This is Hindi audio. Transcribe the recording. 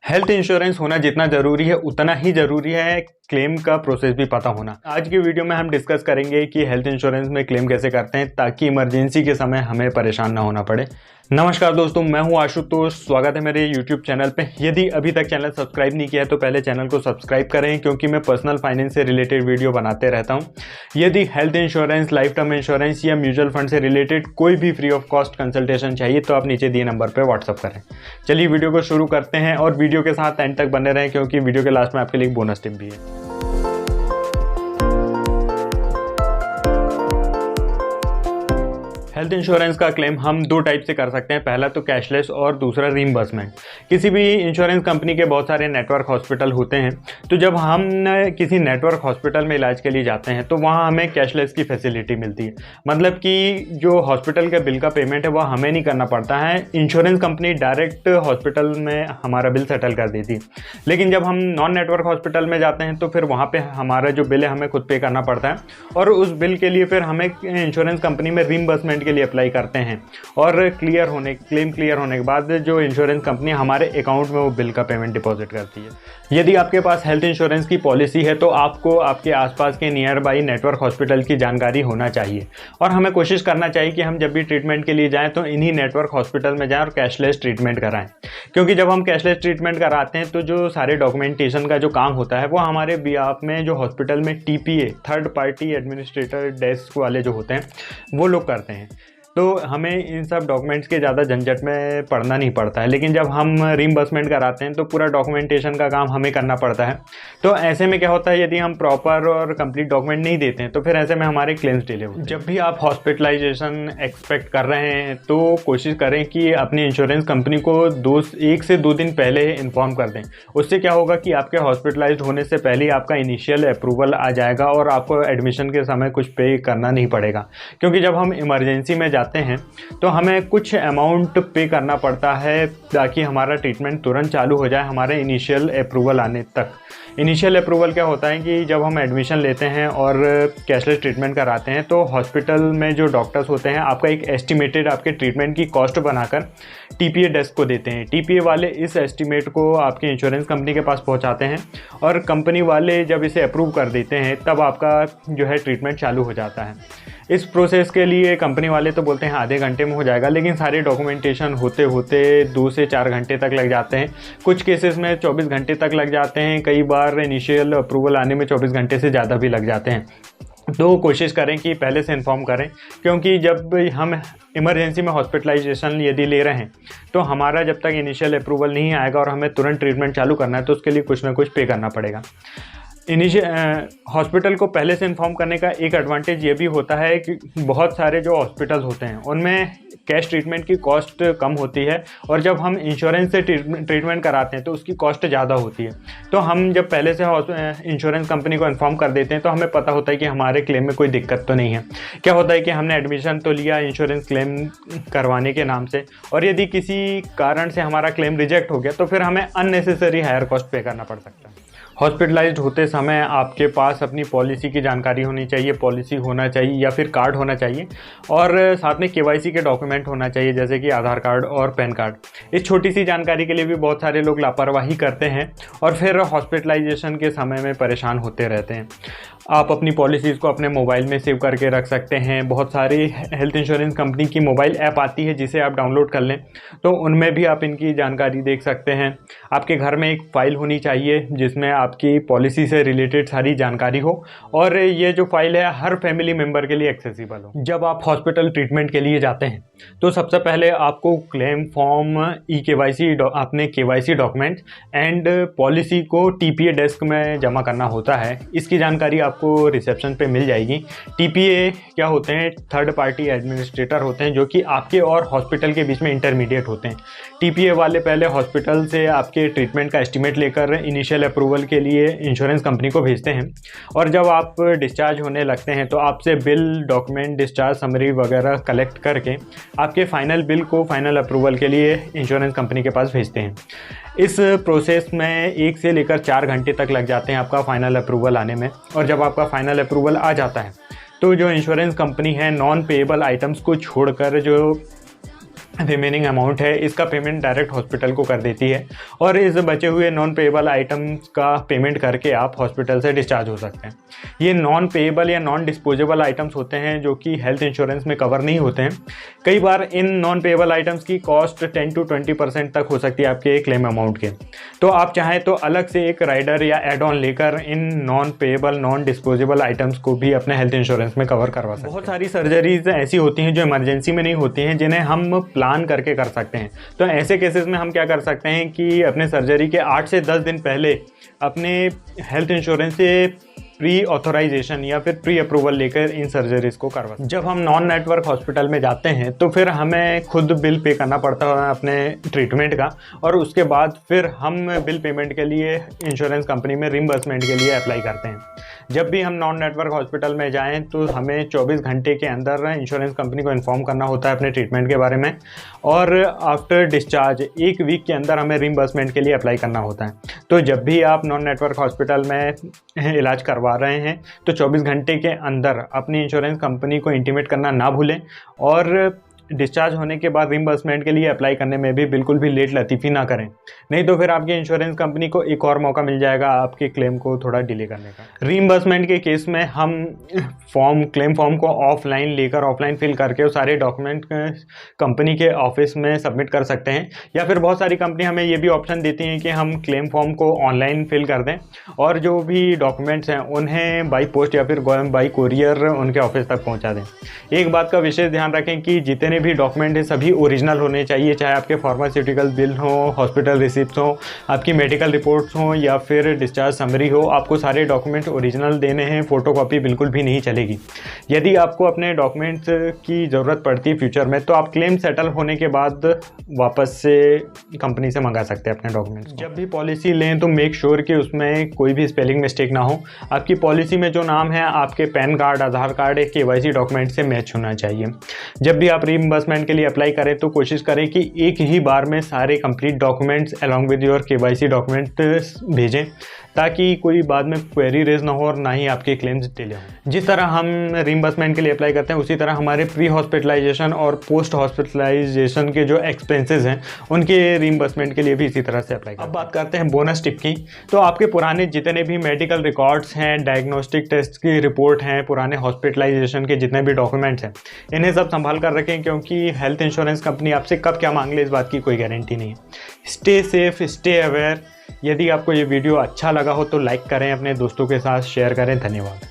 हेल्थ इंश्योरेंस होना जितना ज़रूरी है उतना ही ज़रूरी है क्लेम का प्रोसेस भी पता होना। आज की वीडियो में हम डिस्कस करेंगे कि हेल्थ इंश्योरेंस में क्लेम कैसे करते हैं ताकि इमरजेंसी के समय हमें परेशान ना होना पड़े। नमस्कार दोस्तों, मैं हूं आशुतोष। स्वागत है मेरे यूट्यूब चैनल पे। यदि अभी तक चैनल सब्सक्राइब नहीं किया है तो पहले चैनल को सब्सक्राइब करें, क्योंकि मैं पर्सनल फाइनेंस से रिलेटेड वीडियो बनाते रहता हूं। यदि health insurance, life term insurance या म्यूचुअल फंड से रिलेटेड कोई भी फ्री ऑफ कॉस्ट कंसल्टेशन चाहिए तो आप नीचे दिए नंबर पर व्हाट्सअप करें। चलिए वीडियो को शुरू करते हैं और वीडियो के साथ एंड तक बने रहें, क्योंकि वीडियो के लास्ट में आपके लिए बोनस टिप भी है। हेल्थ इंश्योरेंस का क्लेम हम दो टाइप से कर सकते हैं, पहला तो कैशलेस और दूसरा रीइंबर्समेंट। किसी भी इंश्योरेंस कंपनी के बहुत सारे नेटवर्क हॉस्पिटल होते हैं, तो जब हम किसी नेटवर्क हॉस्पिटल में इलाज के लिए जाते हैं तो वहाँ हमें कैशलेस की फैसिलिटी मिलती है। मतलब कि जो हॉस्पिटल का बिल का पेमेंट है वह हमें नहीं करना पड़ता है, इंश्योरेंस कंपनी डायरेक्ट हॉस्पिटल में हमारा बिल सेटल कर देती है। लेकिन जब हम नॉन नेटवर्क हॉस्पिटल में जाते हैं तो फिर वहाँ पर हमारा जो बिल है हमें खुद पे करना पड़ता है, और उस बिल के लिए फिर हमें इंश्योरेंस कंपनी में रीइंबर्समेंट के लिए अप्लाई करते हैं, और क्लेम क्लियर होने के बाद जो इंश्योरेंस कंपनी हमारे अकाउंट में वो बिल का पेमेंट डिपॉजिट करती है। यदि आपके पास हेल्थ इंश्योरेंस की पॉलिसी है तो आपको आपके आसपास के नियर बाई नेटवर्क हॉस्पिटल की जानकारी होना चाहिए, और हमें कोशिश करना चाहिए कि हम जब भी ट्रीटमेंट के लिए जाएं तो इन्हीं नेटवर्क हॉस्पिटल में जाएं और कैशलेस ट्रीटमेंट कराएं। क्योंकि जब हम कैशलेस ट्रीटमेंट कराते हैं तो जो सारे डॉक्यूमेंटेशन का जो काम होता है वो हमारे बिहाफ में जो हॉस्पिटल में TPA, third party administrator desk वाले जो होते हैं वो लोग करते हैं। तो हमें इन सब डॉक्यूमेंट्स के ज़्यादा झंझट में पड़ना नहीं पड़ता है। लेकिन जब हम रीइंबर्समेंट कराते हैं तो पूरा डॉक्यूमेंटेशन का काम हमें करना पड़ता है। तो ऐसे में क्या होता है, यदि हम प्रॉपर और कंप्लीट डॉक्यूमेंट नहीं देते हैं तो फिर ऐसे में हमारे क्लेम्स डिले होते हैं। जब भी आप हॉस्पिटलाइजेशन एक्सपेक्ट कर रहे हैं तो कोशिश करें कि अपनी इंश्योरेंस कंपनी को 1 से 2 दिन पहले इन्फॉर्म कर दें। उससे क्या होगा कि आपके हॉस्पिटलाइज्ड होने से पहले ही आपका इनिशियल अप्रूवल आ जाएगा और आपको एडमिशन के समय कुछ पे करना नहीं पड़ेगा। क्योंकि जब हम इमरजेंसी में जाते हैं तो हमें कुछ अमाउंट पे करना पड़ता है ताकि हमारा ट्रीटमेंट तुरंत चालू हो जाए हमारे इनिशियल अप्रूवल आने तक। इनिशियल अप्रूवल क्या होता है कि जब हम एडमिशन लेते हैं और कैशलेस ट्रीटमेंट कराते हैं तो हॉस्पिटल में जो डॉक्टर्स होते हैं आपका एक एस्टिमेटेड आपके ट्रीटमेंट की कॉस्ट बनाकर TPA डेस्क को देते हैं। TPA वाले इस एस्टिमेट को आपके इंश्योरेंस कंपनी के पास पहुंचाते हैं, और कंपनी वाले जब इसे अप्रूव कर देते हैं तब आपका जो है ट्रीटमेंट चालू हो जाता है। इस प्रोसेस के लिए कंपनी वाले तो बोलते हैं आधे घंटे में हो जाएगा, लेकिन सारे डॉक्यूमेंटेशन होते होते 2 से 4 घंटे तक लग जाते हैं। कुछ केसेस में 24 घंटे तक लग जाते हैं, कई बार इनिशियल अप्रूवल आने में 24 घंटे से ज़्यादा भी लग जाते हैं। तो कोशिश करें कि पहले से इन्फॉर्म करें, क्योंकि जब हम इमरजेंसी में हॉस्पिटलाइजेशन यदि ले रहे हैं तो हमारा जब तक इनिशियल अप्रूवल नहीं आएगा और हमें तुरंत ट्रीटमेंट चालू करना है तो उसके लिए कुछ ना कुछ पे करना पड़ेगा। हॉस्पिटल को पहले से इन्फॉर्म करने का एक एडवांटेज ये भी होता है कि बहुत सारे जो हॉस्पिटल्स होते हैं उनमें कैश ट्रीटमेंट की कॉस्ट कम होती है, और जब हम इंश्योरेंस से ट्रीटमेंट कराते हैं तो उसकी कॉस्ट ज़्यादा होती है। तो हम जब पहले से इंश्योरेंस कंपनी को इन्फॉर्म कर देते हैं तो हमें पता होता है कि हमारे क्लेम में कोई दिक्कत तो नहीं है। क्या होता है कि हमने एडमिशन तो लिया इंश्योरेंस क्लेम करवाने के नाम से, और यदि किसी कारण से हमारा क्लेम रिजेक्ट हो गया तो फिर हमें अननेसेसरी हायर कॉस्ट पे करना पड़ सकता है। हॉस्पिटलाइज्ड होते समय आपके पास अपनी पॉलिसी की जानकारी होनी चाहिए, पॉलिसी होना चाहिए या फिर कार्ड होना चाहिए, और साथ में KYC के डॉक्यूमेंट होना चाहिए जैसे कि आधार कार्ड और पैन कार्ड। इस छोटी सी जानकारी के लिए भी बहुत सारे लोग लापरवाही करते हैं और फिर हॉस्पिटलाइजेशन के समय में परेशान होते रहते हैं। आप अपनी पॉलिसीज़ को अपने मोबाइल में सेव करके रख सकते हैं। बहुत सारी हेल्थ इंश्योरेंस कंपनी की मोबाइल ऐप आती है जिसे आप डाउनलोड कर लें, तो उनमें भी आप इनकी जानकारी देख सकते हैं। आपके घर में एक फ़ाइल होनी चाहिए जिसमें आपकी पॉलिसी से रिलेटेड सारी जानकारी हो, और ये जो फाइल है हर फैमिली मेम्बर के लिए एक्सेसिबल हो। जब आप हॉस्पिटल ट्रीटमेंट के लिए जाते हैं तो सबसे पहले आपको क्लेम फॉर्म, अपने KYC डॉक्यूमेंट एंड पॉलिसी को TPA डेस्क में जमा करना होता है। इसकी जानकारी आपको रिसेप्शन पे मिल जाएगी। TPA क्या होते हैं, थर्ड पार्टी एडमिनिस्ट्रेटर होते हैं जो कि आपके और हॉस्पिटल के बीच में इंटरमीडिएट होते हैं। TPA वाले पहले हॉस्पिटल से आपके ट्रीटमेंट का एस्टिमेट लेकर इनिशियल अप्रूवल के लिए इंश्योरेंस कंपनी को भेजते हैं, और जब आप डिस्चार्ज होने लगते हैं तो आपसे बिल, डॉक्यूमेंट, डिस्चार्ज समरी वगैरह कलेक्ट करके आपके फाइनल बिल को फाइनल अप्रूवल के लिए इंश्योरेंस कंपनी के पास भेजते हैं। इस प्रोसेस में 1 से लेकर 4 घंटे तक लग जाते हैं आपका फाइनल अप्रूवल आने में, और जब आपका फाइनल अप्रूवल आ जाता है तो जो इंश्योरेंस कंपनी है नॉन पेएबल आइटम्स को छोड़कर जो रिमेनिंग अमाउंट है इसका पेमेंट डायरेक्ट हॉस्पिटल को कर देती है और इस बचे हुए नॉन पेएबल आइटम्स का पेमेंट करके आप हॉस्पिटल से डिस्चार्ज हो सकते हैं। ये नॉन पेएबल या नॉन डिस्पोजेबल आइटम्स होते हैं जो कि हेल्थ इंश्योरेंस में कवर नहीं होते हैं। कई बार इन नॉन पेएबल आइटम्स की कॉस्ट 10 to 20% तक हो सकती है आपके क्लेम अमाउंट के। तो आप चाहें तो अलग से एक राइडर या एड ऑन लेकर in non payable non disposable items को भी अपने हेल्थ इंश्योरेंस में कवर करवा सकते हैं। बहुत सारी सर्जरीज ऐसी होती हैं जो इमरजेंसी में नहीं होती हैं, जिन्हें हम प्लान करके कर सकते हैं। तो ऐसे केसेस में हम क्या कर सकते हैं कि अपने सर्जरी के 8 से 10 दिन पहले अपने हेल्थ इंश्योरेंस से प्री ऑथोराइजेशन या फिर प्री अप्रूवल लेकर इन सर्जरीज को करवा। जब हम नॉन नेटवर्क हॉस्पिटल में जाते हैं तो फिर हमें खुद बिल पे करना पड़ता है अपने ट्रीटमेंट का, और उसके बाद फिर हम बिल पेमेंट के लिए इंश्योरेंस कंपनी में रिम्बर्समेंट के लिए अप्लाई करते हैं। जब भी हम नॉन नेटवर्क हॉस्पिटल में जाएं तो हमें 24 घंटे के अंदर इंश्योरेंस कंपनी को इन्फॉर्म करना होता है अपने ट्रीटमेंट के बारे में, और आफ्टर डिस्चार्ज 1 वीक के अंदर हमें रिम्बर्समेंट के लिए अप्लाई करना होता है। तो जब भी आप नॉन नेटवर्क हॉस्पिटल में इलाज करवा रहे हैं तो 24 घंटे के अंदर अपनी इंश्योरेंस कंपनी को इंटीमेट करना ना भूलें, और डिस्चार्ज होने के बाद रिम्बर्समेंट के लिए अप्लाई करने में भी बिल्कुल भी लेट लतीफ़ी ना करें, नहीं तो फिर आपकी इंश्योरेंस कंपनी को एक और मौका मिल जाएगा आपके क्लेम को थोड़ा डिले करने का। रिम्बर्समेंट के केस में हम क्लेम फॉर्म को ऑफलाइन लेकर ऑफलाइन फिल करके वो सारे डॉक्यूमेंट कंपनी के ऑफिस में सबमिट कर सकते हैं, या फिर बहुत सारी कंपनी हमें ये भी ऑप्शन देती हैं कि हम क्लेम फॉर्म को ऑनलाइन फिल कर दें और जो भी डॉक्यूमेंट्स हैं उन्हें बाई पोस्ट या फिर बाई कोरियर उनके ऑफिस तक पहुँचा दें। एक बात का विशेष ध्यान रखें कि जितने भी डॉक्यूमेंट है सभी ओरिजिनल होने चाहिए, चाहे आपके फार्मास्यूटिकल बिल हो, हॉस्पिटल रिसिप्ट हो, आपकी मेडिकल रिपोर्ट्स हो या फिर डिस्चार्ज समरी हो, आपको सारे डॉक्यूमेंट ओरिजिनल देने हैं। फोटोकॉपी बिल्कुल भी नहीं चलेगी। यदि आपको अपने डॉक्यूमेंट्स की ज़रूरत पड़ती है फ्यूचर में तो आप क्लेम सेटल होने के बाद वापस से कंपनी से मंगा सकते हैं अपने डॉक्यूमेंट्स। जब भी पॉलिसी लें तो मेक श्योर कि उसमें कोई भी स्पेलिंग मिस्टेक ना हो। आपकी पॉलिसी में जो नाम है आपके पैन कार्ड, आधार कार्ड, एक KYC डॉक्यूमेंट से मैच होना चाहिए। जब भी आप रिम्बर्समेंट के लिए अप्लाई करें तो कोशिश करें कि एक ही बार में सारे complete documents along with your KYC document भेजें, ताकि कोई बाद में क्वेरी रेज ना हो और ना ही आपके क्लेम्स डिले हों। जिस तरह हम रिम्बर्समेंट के लिए अप्लाई करते हैं उसी तरह हमारे प्री हॉस्पिटलाइजेशन और पोस्ट हॉस्पिटलाइजेशन के जो एक्सपेंसेस हैं उनके रिम्बर्समेंट के लिए भी इसी तरह से अप्लाई करते हैं। अब बात करते हैं बोनस टिप की। तो आपके पुराने जितने भी मेडिकल रिकॉर्ड्स हैं, डायग्नोस्टिक टेस्ट की रिपोर्ट हैं, पुराने हॉस्पिटलाइजेशन के जितने भी डॉक्यूमेंट्स हैं, इन्हें सब संभाल कर रखें, क्योंकि हेल्थ इंश्योरेंस कंपनी आपसे कब क्या मांग ले इस बात की कोई गारंटी नहीं है। Stay safe, stay aware. यदि आपको ये वीडियो अच्छा लगा हो तो लाइक करें, अपने दोस्तों के साथ शेयर करें। धन्यवाद।